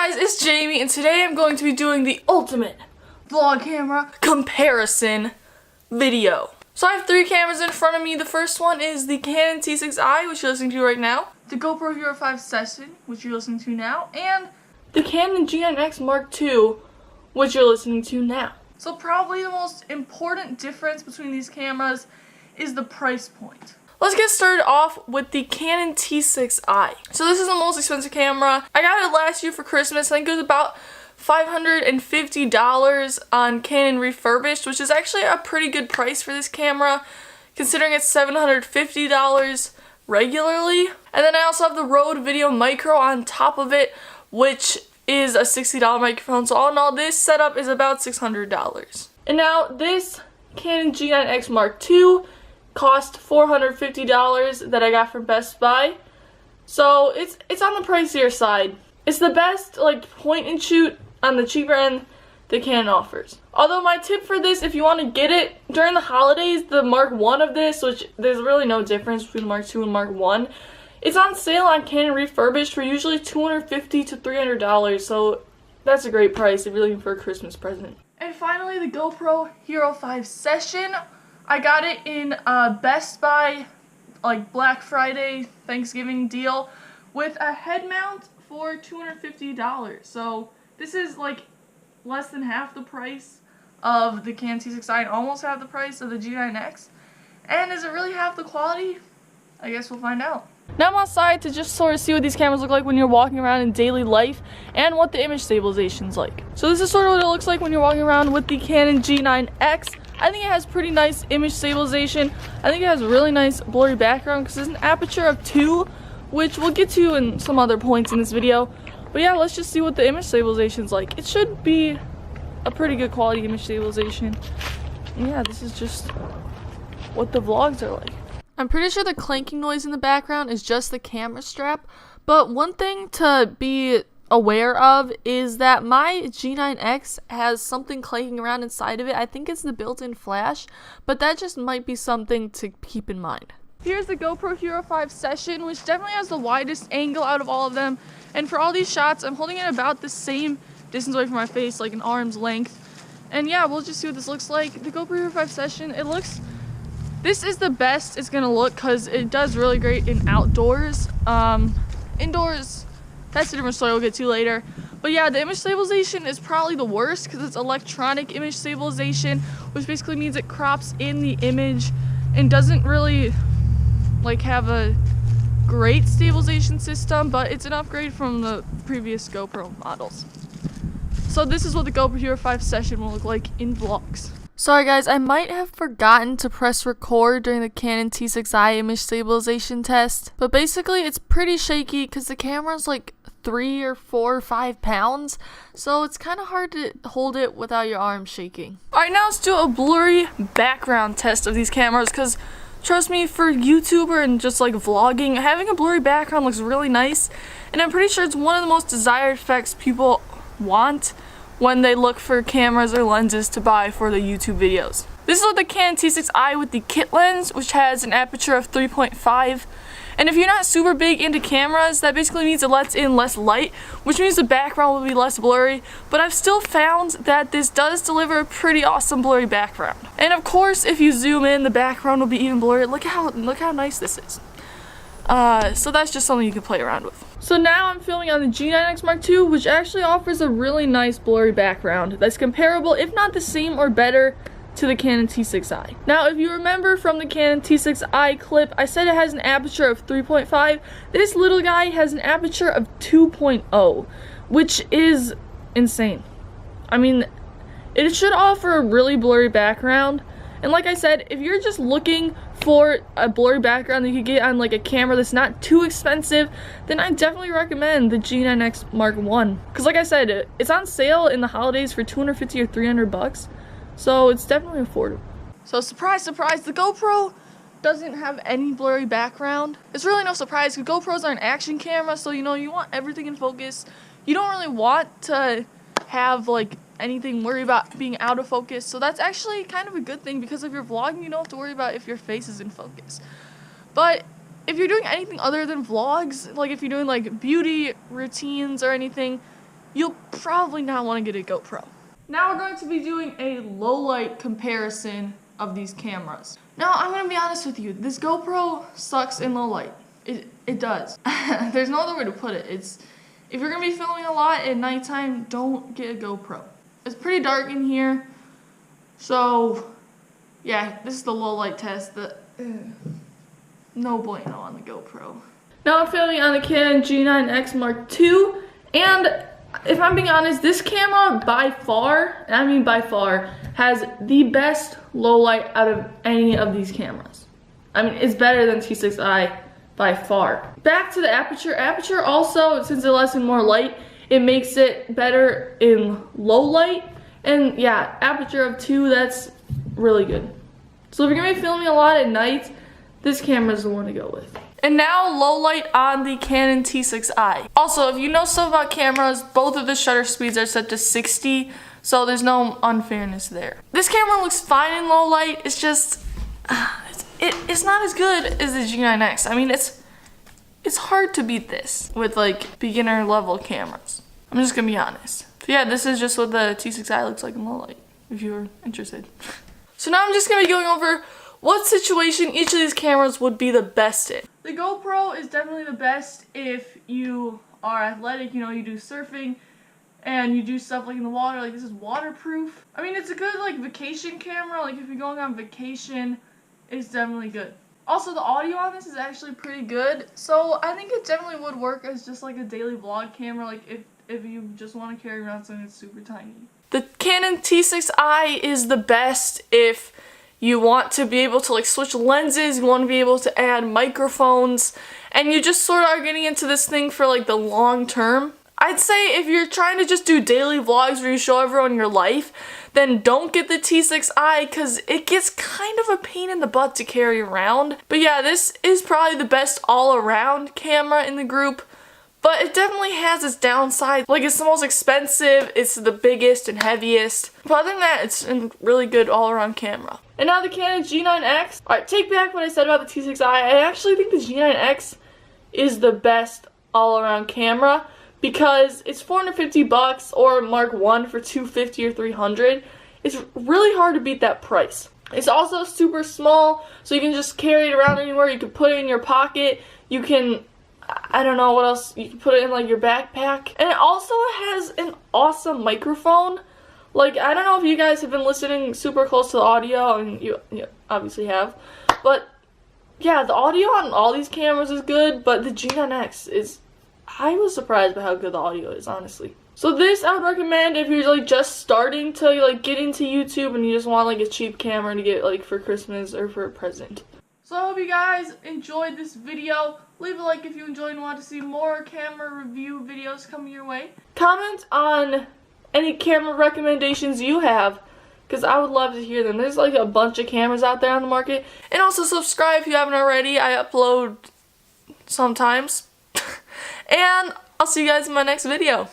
guys, it's Jamie, and today I'm going to be doing the ultimate vlog camera comparison video. So I have three cameras in front of me. The first one is the Canon T6i, which you're listening to right now, the Gopro Hero 5 Session, which you're listening to now, and the Canon g9x Mark II, which you're listening to now. So probably the most important difference between these cameras is the price point. Let's get started off with the Canon T6i. So this is the most expensive camera. I got it last year for Christmas. I think it was about $550 on Canon refurbished, which is actually a pretty good price for this camera, considering it's $750 regularly. And then I also have the Rode Video Micro on top of it, which is a $60 microphone. So all in all, this setup is about $600. And now this Canon G9X Mark II cost $450 that I got from Best Buy. So it's on the pricier side. It's the best like point and shoot on the cheaper end that Canon offers. Although my tip for this, if you want to get it during the holidays, the Mark I of this, which there's really no difference between the Mark II and Mark I, it's on sale on Canon refurbished for usually $250 to $300. So that's a great price if you're looking for a Christmas present. And finally, the GoPro Hero 5 Session. I got it in a Best Buy like Black Friday Thanksgiving deal with a head mount for $250. So this is like less than half the price of the Canon T6i and almost half the price of the G9X. And is it really half the quality? I guess we'll find out. Now I'm outside to just sort of see what these cameras look like when you're walking around in daily life and what the image stabilization's like. So this is sort of what it looks like when you're walking around with the Canon G9X. I think it has pretty nice image stabilization. I think it has really nice blurry background because there's an aperture of 2, which we'll get to in some other points in this video. But yeah, let's just see what the image stabilization's like. It should be a pretty good quality image stabilization. And yeah, this is just what the vlogs are like. I'm pretty sure the clanking noise in the background is just the camera strap, but one thing to be aware of is that my G9X has something clanking around inside of it. I think it's the built-in flash, but that just might be something to keep in mind. Here's the GoPro Hero 5 Session, which definitely has the widest angle out of all of them, and for all these shots I'm holding it about the same distance away from my face, like an arm's length. And yeah, we'll just see what this looks like. The GoPro Hero 5 Session, this is the best it's gonna look because it does really great in outdoors. Indoors, that's a different story we'll get to later. But yeah, the image stabilization is probably the worst because it's electronic image stabilization, which basically means it crops in the image and doesn't really like have a great stabilization system, but it's an upgrade from the previous GoPro models. So this is what the GoPro Hero 5 Session will look like in vlogs. Sorry guys, I might have forgotten to press record during the Canon T6i image stabilization test, but basically it's pretty shaky because the camera's like 3 or 4 or 5 pounds, so it's kind of hard to hold it without your arms shaking. Alright, now let's do a blurry background test of these cameras because trust me, for YouTuber and just like vlogging, having a blurry background looks really nice, and I'm pretty sure it's one of the most desired effects people want when they look for cameras or lenses to buy for the YouTube videos. This is what the Canon T6i with the kit lens, which has an aperture of 3.5. And if you're not super big into cameras, that basically means it lets in less light, which means the background will be less blurry. But I've still found that this does deliver a pretty awesome blurry background. And of course, if you zoom in, the background will be even blurry. Look how nice this is. So that's just something you can play around with. So now I'm filming on the G9X Mark II, which actually offers a really nice blurry background that's comparable, if not the same or better, to the Canon T6i. Now, if you remember from the Canon T6i clip, I said it has an aperture of 3.5. This little guy has an aperture of 2.0, which is insane. I mean, it should offer a really blurry background. And like I said, if you're just looking for a blurry background that you could get on like a camera that's not too expensive, then I definitely recommend the G9X Mark I. Because like I said, it's on sale in the holidays for $250 or $300, so it's definitely affordable. So surprise, surprise, the GoPro doesn't have any blurry background. It's really no surprise because GoPros are an action camera, so you know, you want everything in focus. You don't really want to have like anything worry about being out of focus, so that's actually kind of a good thing because if you're vlogging you don't have to worry about if your face is in focus. But if you're doing anything other than vlogs, like if you're doing like beauty routines or anything, you'll probably not want to get a GoPro. Now we're going to be doing a low light comparison of these cameras. Now I'm going to be honest with you, this GoPro sucks in low light. It does. There's no other way to put it. If you're going to be filming a lot at nighttime, don't get a GoPro. It's pretty dark in here, so yeah, this is the low light test. No bueno on the GoPro. Now I'm filming on the Canon G9X Mark II, and if I'm being honest, this camera by far, and I mean by far, has the best low light out of any of these cameras. I mean, it's better than T6i by far. Back to the aperture. Aperture also, since it lets in more light, it makes it better in low light. And yeah, aperture of 2, that's really good. So if you're gonna be filming a lot at night, this camera is the one to go with. And now low light on the Canon T6i. Also, if you know stuff about cameras, both of the shutter speeds are set to 60, so there's no unfairness there. This camera looks fine in low light, it's just, it's not as good as the G9X. I mean, it's hard to beat this with like beginner level cameras. I'm just gonna be honest. So yeah, this is just what the T6i looks like in low light, if you're interested. So now I'm just gonna be going over what situation each of these cameras would be the best in. The GoPro is definitely the best if you are athletic, you know, you do surfing and you do stuff like in the water, like this is waterproof. I mean, it's a good like vacation camera, like if you're going on vacation, it's definitely good. Also, the audio on this is actually pretty good, so I think it definitely would work as just like a daily vlog camera, like if you just want to carry around something that's super tiny. The Canon T6i is the best if you want to be able to like switch lenses, you want to be able to add microphones, and you just sort of are getting into this thing for like the long term. I'd say if you're trying to just do daily vlogs where you show everyone your life, then don't get the T6i because it gets kind of a pain in the butt to carry around. But yeah, this is probably the best all-around camera in the group, but it definitely has its downside. Like, it's the most expensive, it's the biggest and heaviest, but other than that, it's a really good all-around camera. And now the Canon G9X. Alright, take back what I said about the T6i. I actually think the G9X is the best all-around camera because it's $450 or Mark I for $250 or $300. It's really hard to beat that price. It's also super small, so you can just carry it around anywhere. You can put it in your pocket. You can, I don't know what else, you can put it in like your backpack. And it also has an awesome microphone. Like, I don't know if you guys have been listening super close to the audio, and you obviously have, but yeah, the audio on all these cameras is good, but the G9X is, I was surprised by how good the audio is, honestly. So this I would recommend if you're like just starting to like get into YouTube and you just want like a cheap camera to get like for Christmas or for a present. So I hope you guys enjoyed this video. Leave a like if you enjoyed and want to see more camera review videos coming your way. Comment on any camera recommendations you have, because I would love to hear them. There's like a bunch of cameras out there on the market. And also subscribe if you haven't already. I upload sometimes. And I'll see you guys in my next video.